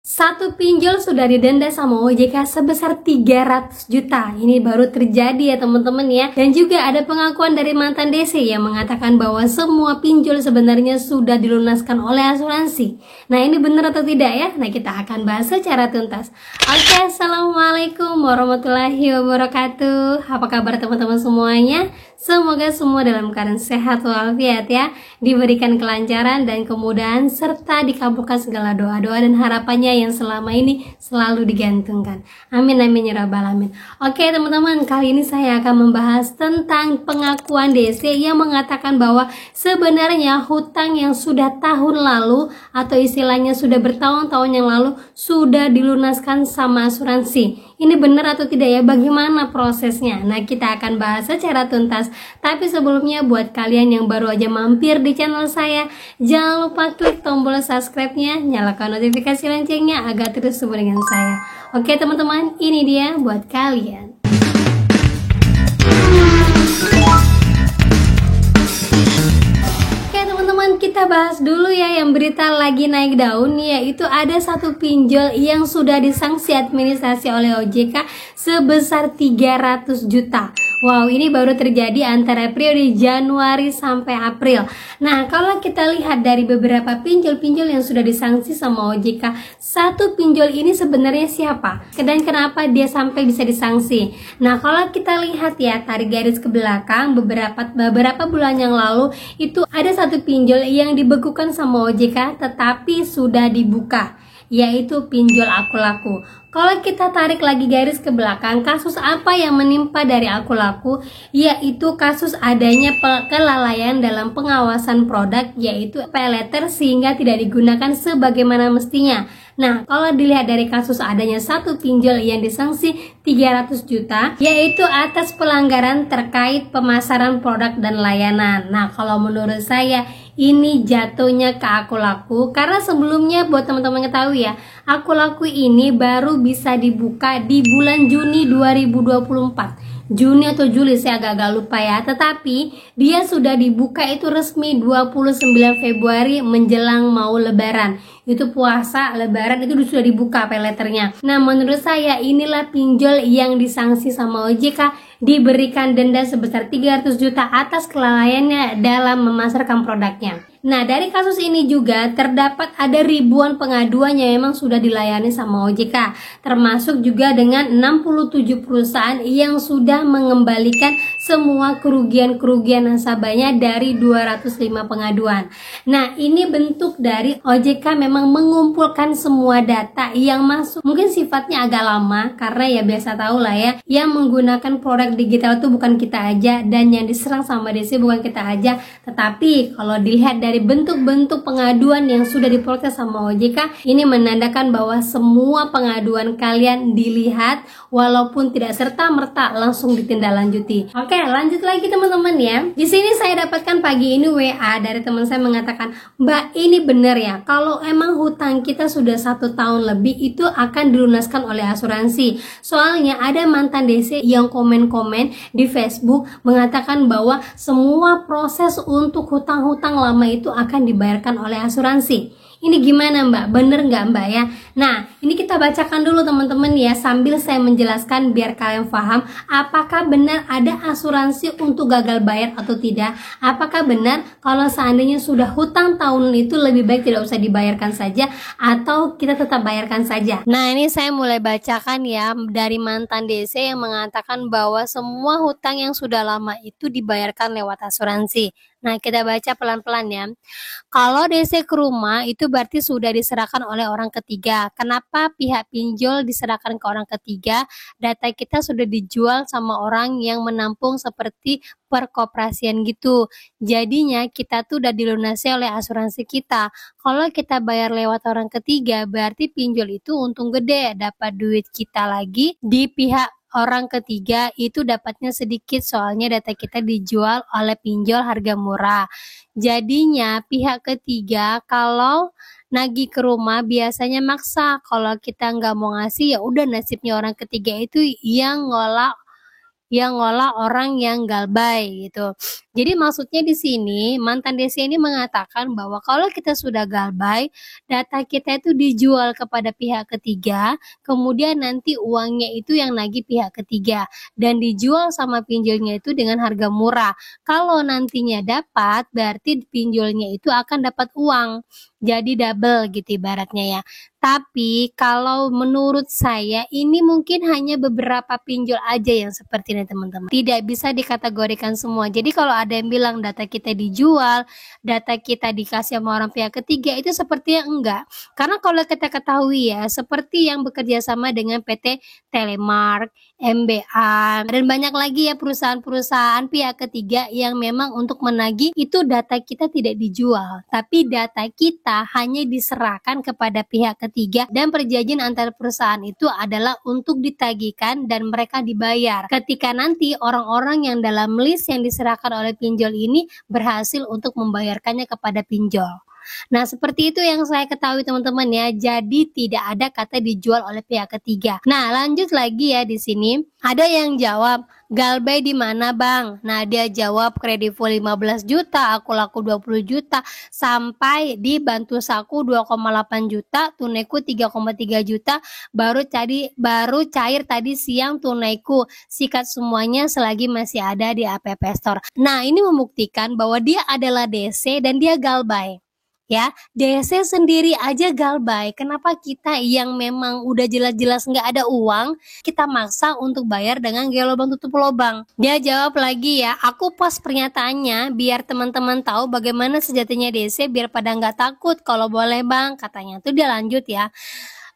Satu pinjol sudah didenda sama OJK sebesar 300 juta. Ini baru terjadi ya teman-teman ya. Dan juga ada pengakuan dari mantan DC yang mengatakan bahwa semua pinjol sebenarnya sudah dilunaskan oleh asuransi. Nah, ini benar atau tidak ya? Nah, kita akan bahas secara tuntas. Oke, assalamualaikum warahmatullahi wabarakatuh. Apa kabar teman-teman semuanya? Semoga semua dalam keadaan sehat walafiat ya, diberikan kelancaran dan kemudahan serta dikabulkan segala doa-doa dan harapannya yang selama ini selalu digantungkan. Amin amin ya rabbal alamin. Oke teman-teman, kali ini saya akan membahas tentang pengakuan DC yang mengatakan bahwa sebenarnya hutang yang sudah tahun lalu atau istilahnya sudah bertahun-tahun yang lalu sudah dilunaskan sama asuransi. Ini benar atau tidak ya? Bagaimana prosesnya? Nah, kita akan bahas secara tuntas. Tapi sebelumnya buat kalian yang baru aja mampir di channel saya, jangan lupa klik tombol subscribe-nya, nyalakan notifikasi loncengnya agar terus bersama dengan saya. Oke teman-teman, ini dia buat kalian. Kita bahas dulu ya yang berita lagi naik daun, yaitu ada satu pinjol yang sudah disanksi administrasi oleh OJK sebesar 300 juta. Wow, ini baru terjadi antara periode Januari sampai April. Nah, kalau kita lihat dari beberapa pinjol-pinjol yang sudah disanksi sama OJK, satu pinjol ini sebenarnya siapa? Dan kenapa dia sampai bisa disanksi? Nah, kalau kita lihat ya, tarik garis ke belakang, beberapa bulan yang lalu itu ada satu pinjol yang dibekukan sama OJK tetapi sudah dibuka, yaitu pinjol Aku Laku. Kalau kita tarik lagi garis ke belakang, kasus apa yang menimpa dari Aku Laku? Yaitu kasus adanya kelalaian dalam pengawasan produk, yaitu pay letter sehingga tidak digunakan sebagaimana mestinya. Nah, kalau dilihat dari kasus adanya satu pinjol yang disanksi 300 juta, yaitu atas pelanggaran terkait pemasaran produk dan layanan. Nah, kalau menurut saya ini jatuhnya ke Aku Laku, karena sebelumnya buat teman-teman ketahui ya, Aku Laku ini baru bisa dibuka di bulan Juni 2024. Juni atau Juli, saya agak-agak lupa ya, tetapi dia sudah dibuka itu resmi 29 Februari menjelang mau lebaran. Itu puasa, lebaran itu sudah dibuka pay letternya. Nah, menurut saya inilah pinjol yang disanksi sama OJK, diberikan denda sebesar 300 juta atas kelalaiannya dalam memasarkan produknya. Nah, dari kasus ini juga terdapat ada ribuan pengaduan yang memang sudah dilayani sama OJK, termasuk juga dengan 67 perusahaan yang sudah mengembalikan semua kerugian-kerugian nasabahnya dari 205 pengaduan. Nah, ini bentuk dari OJK memang mengumpulkan semua data yang masuk. Mungkin sifatnya agak lama karena ya biasa tahu lah ya, yang menggunakan produk digital itu bukan kita aja, dan yang diserang sama DC bukan kita aja. Tetapi kalau dilihat dari bentuk-bentuk pengaduan yang sudah diproses sama OJK, ini menandakan bahwa semua pengaduan kalian dilihat walaupun tidak serta-merta langsung ditindaklanjuti. Oke, lanjut lagi teman-teman ya. Di sini saya dapatkan pagi ini WA dari teman saya mengatakan, "Mbak, ini benar ya, kalau emang hutang kita sudah 1 tahun lebih itu akan dilunaskan oleh asuransi." Soalnya ada mantan DC yang komen-komen di Facebook mengatakan bahwa semua proses untuk hutang-hutang lama itu akan dibayarkan oleh asuransi. Ini gimana Mbak? Bener nggak Mbak ya? Nah, ini kita bacakan dulu teman-teman ya, sambil saya menjelaskan biar kalian paham apakah benar ada asuransi untuk gagal bayar atau tidak. Apakah benar kalau seandainya sudah hutang tahun itu lebih baik tidak usah dibayarkan saja atau kita tetap bayarkan saja. Nah, ini saya mulai bacakan ya dari mantan DC yang mengatakan bahwa semua hutang yang sudah lama itu dibayarkan lewat asuransi. Nah, kita baca pelan-pelan ya. Kalau DC ke rumah itu berarti sudah diserahkan oleh orang ketiga. Kenapa pihak pinjol diserahkan ke orang ketiga? Data kita sudah dijual sama orang yang menampung seperti perkoperasian gitu. Jadinya kita tuh udah dilunasi oleh asuransi kita. Kalau kita bayar lewat orang ketiga berarti pinjol itu untung gede, dapat duit kita lagi di pihak orang ketiga itu dapatnya sedikit, soalnya data kita dijual oleh pinjol harga murah. Jadinya pihak ketiga kalau nagih ke rumah biasanya maksa. Kalau kita nggak mau ngasih ya udah nasibnya orang ketiga itu yang ngolah yang ngolah orang yang galbay gitu. Jadi maksudnya di sini mantan DC ini mengatakan bahwa kalau kita sudah galbay, data kita itu dijual kepada pihak ketiga, kemudian nanti uangnya itu yang nagih pihak ketiga dan dijual sama pinjolnya itu dengan harga murah. Kalau nantinya dapat, berarti pinjolnya itu akan dapat uang. Jadi double gitu ibaratnya ya. Tapi kalau menurut saya ini mungkin hanya beberapa pinjol aja yang seperti ini teman-teman. Tidak bisa dikategorikan semua. Jadi kalau ada yang bilang data kita dijual, data kita dikasih sama orang pihak ketiga, itu sepertinya enggak. Karena kalau kita ketahui ya, seperti yang bekerja sama dengan PT Telemark, MBA, dan banyak lagi ya perusahaan-perusahaan pihak ketiga yang memang untuk menagih itu data kita tidak dijual, tapi data kita hanya diserahkan kepada pihak ketiga dan perjanjian antar perusahaan itu adalah untuk ditagihkan dan mereka dibayar ketika nanti orang-orang yang dalam list yang diserahkan oleh pinjol ini berhasil untuk membayarkannya kepada pinjol. Nah, seperti itu yang saya ketahui teman-teman ya. Jadi tidak ada kata dijual oleh pihak ketiga. Nah, lanjut lagi ya di sini. Ada yang jawab, "Galbay di mana, Bang?" Nah, dia jawab kredit full 15 juta, aku laku 20 juta, sampai di bantu saku 2,8 juta, tunaiku 3,3 juta, baru cair tadi siang tunaiku. Sikat semuanya selagi masih ada di App Store. Nah, ini membuktikan bahwa dia adalah DC dan dia galbay. Ya, DC sendiri aja galbay. Kenapa kita yang memang udah jelas-jelas nggak ada uang, kita maksa untuk bayar dengan gaya lubang tutup lubang? Dia jawab lagi ya, aku post pernyataannya biar teman-teman tahu bagaimana sejatinya DC, biar pada nggak takut. Kalau boleh bang, katanya tuh dia lanjut ya.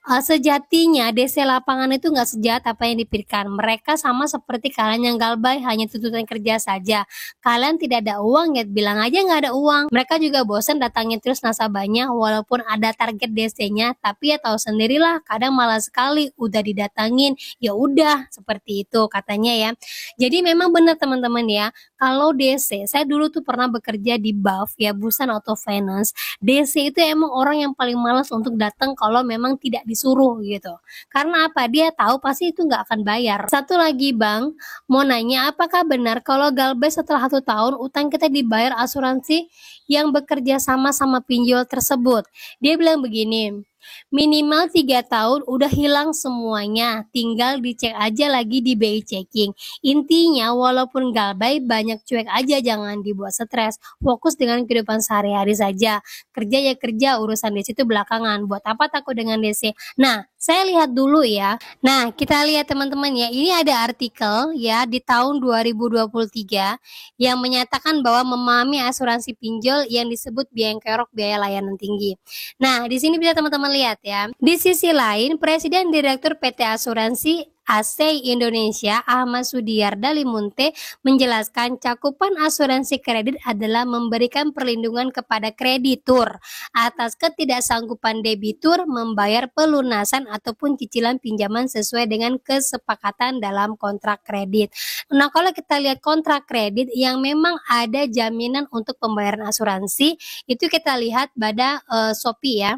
Sejatinya DC lapangan itu nggak sejahat apa yang dipikirkan. Mereka sama seperti kalian yang galbay, hanya tuntutan kerja saja. Kalian tidak ada uang ya, bilang aja nggak ada uang. Mereka juga bosan datangin terus nasabahnya walaupun ada target DC-nya, tapi ya tahu sendirilah, kadang malas sekali udah didatangin, ya udah seperti itu katanya ya. Jadi memang benar teman-teman ya, kalau DC, saya dulu tuh pernah bekerja di BAF ya, Busan Auto Finance. DC itu emang orang yang paling malas untuk datang kalau memang tidak disuruh gitu. Karena apa? Dia tahu pasti itu nggak akan bayar. Satu lagi bang, mau nanya apakah benar kalau galbay setelah 1 tahun utang kita dibayar asuransi yang bekerja sama pinjol tersebut? Dia bilang begini, minimal 3 tahun udah hilang semuanya, tinggal dicek aja lagi di BI checking. Intinya walaupun galbay banyak cuek aja, jangan dibuat stres, fokus dengan kehidupan sehari-hari saja. Kerja ya kerja, urusan DC itu belakangan, buat apa takut dengan DC? Nah, saya lihat dulu ya. Nah, kita lihat teman-teman ya, ini ada artikel ya di tahun 2023 yang menyatakan bahwa memahami asuransi pinjol yang disebut biaya kerok, biaya layanan tinggi. Nah, di sini bisa teman-teman lihat ya. Di sisi lain, Presiden Direktur PT Asuransi AC Indonesia Ahmad Sudiarda Limunte menjelaskan cakupan asuransi kredit adalah memberikan perlindungan kepada kreditur atas ketidaksanggupan debitur membayar pelunasan ataupun cicilan pinjaman sesuai dengan kesepakatan dalam kontrak kredit. Nah, kalau kita lihat kontrak kredit yang memang ada jaminan untuk pembayaran asuransi, itu kita lihat pada Shopee ya.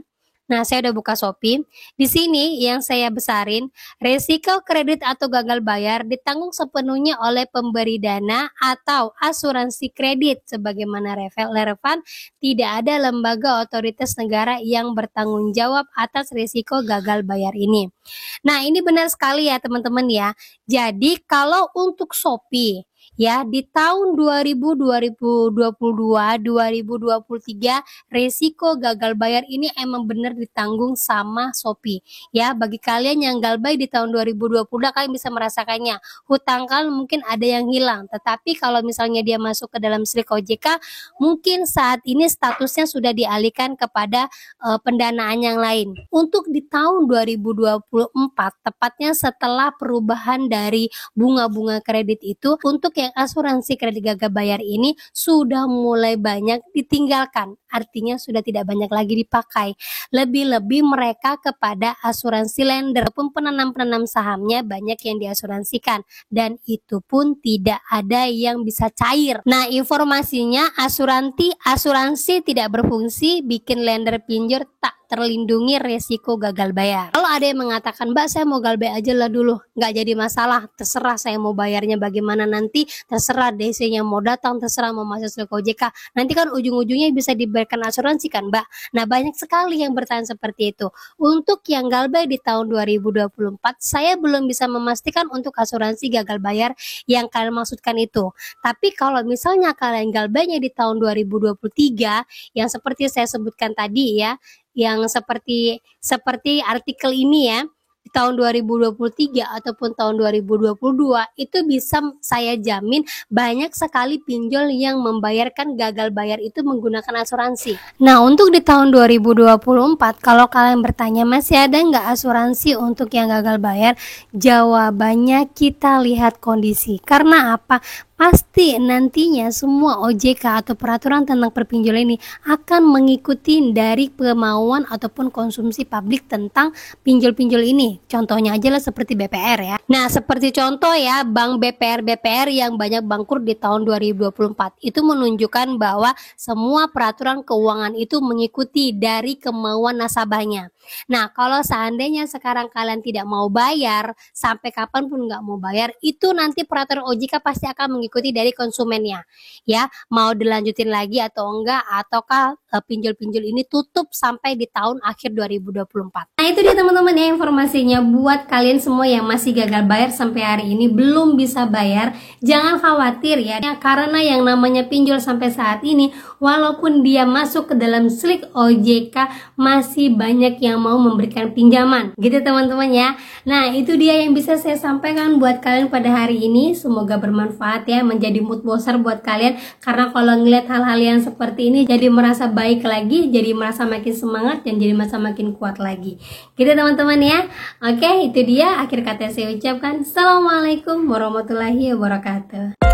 Nah, saya udah buka Shopee. Di sini yang saya besarin, resiko kredit atau gagal bayar ditanggung sepenuhnya oleh pemberi dana atau asuransi kredit. Sebagaimana relevan, tidak ada lembaga otoritas negara yang bertanggung jawab atas resiko gagal bayar ini. Nah, ini benar sekali ya teman-teman ya. Jadi kalau untuk Shopee ya di tahun 2022, 2023 resiko gagal bayar ini emang benar ditanggung sama Shopee ya. Bagi kalian yang galbay di tahun 2020 kalian bisa merasakannya, hutang kalian mungkin ada yang hilang, tetapi kalau misalnya dia masuk ke dalam SLIK OJK, mungkin saat ini statusnya sudah dialihkan kepada pendanaan yang lain. Untuk di tahun 2024 tepatnya setelah perubahan dari bunga-bunga kredit itu, untuk yang asuransi kredit gagal bayar ini sudah mulai banyak ditinggalkan, artinya sudah tidak banyak lagi dipakai. Lebih-lebih mereka kepada asuransi lender pun penanam-penanam sahamnya banyak yang diasuransikan, dan itu pun tidak ada yang bisa cair. Nah, informasinya asuransi tidak berfungsi, bikin lender pinjol tak terlindungi resiko gagal bayar. Kalau ada yang mengatakan, Mbak saya mau gagal bayar aja lah dulu, nggak jadi masalah, terserah saya mau bayarnya bagaimana nanti, terserah DC-nya mau datang, terserah mau masuk ke OJK, nanti kan ujung-ujungnya bisa diberikan asuransi kan Mbak. Nah banyak sekali yang bertanya seperti itu. Untuk yang gagal bayar di tahun 2024, saya belum bisa memastikan untuk asuransi gagal bayar yang kalian maksudkan itu. Tapi kalau misalnya kalian gagal bayarnya di tahun 2023, yang seperti saya sebutkan tadi ya, yang seperti artikel ini ya, di tahun 2023 ataupun tahun 2022 itu bisa saya jamin banyak sekali pinjol yang membayarkan gagal bayar itu menggunakan asuransi. Nah untuk di tahun 2024 kalau kalian bertanya masih ada nggak asuransi untuk yang gagal bayar, jawabannya kita lihat kondisi. Karena apa? Pasti nantinya semua OJK atau peraturan tentang perpinjaman ini akan mengikuti dari kemauan ataupun konsumsi publik tentang pinjol-pinjol ini. Contohnya aja lah seperti BPR ya. Nah seperti contoh ya, bank BPR yang banyak bangkrut di tahun 2024 itu menunjukkan bahwa semua peraturan keuangan itu mengikuti dari kemauan nasabahnya. Nah kalau seandainya sekarang kalian tidak mau bayar, sampai kapanpun nggak mau bayar, itu nanti peraturan OJK pasti akan mengikuti dari konsumennya ya, mau dilanjutin lagi atau enggak, ataukah pinjol-pinjol ini tutup sampai di tahun akhir 2024. Nah itu dia teman-teman ya informasinya buat kalian semua yang masih gagal bayar sampai hari ini belum bisa bayar. Jangan khawatir ya, karena yang namanya pinjol sampai saat ini walaupun dia masuk ke dalam slik OJK masih banyak yang mau memberikan pinjaman gitu teman-teman ya. Nah itu dia yang bisa saya sampaikan buat kalian pada hari ini, semoga bermanfaat ya, menjadi mood booster buat kalian, karena kalau ngeliat hal-hal yang seperti ini jadi merasa baik lagi, jadi merasa makin semangat dan jadi merasa makin kuat lagi gitu teman-teman ya. Oke itu dia akhir kata saya ucapkan. Assalamualaikum warahmatullahi wabarakatuh.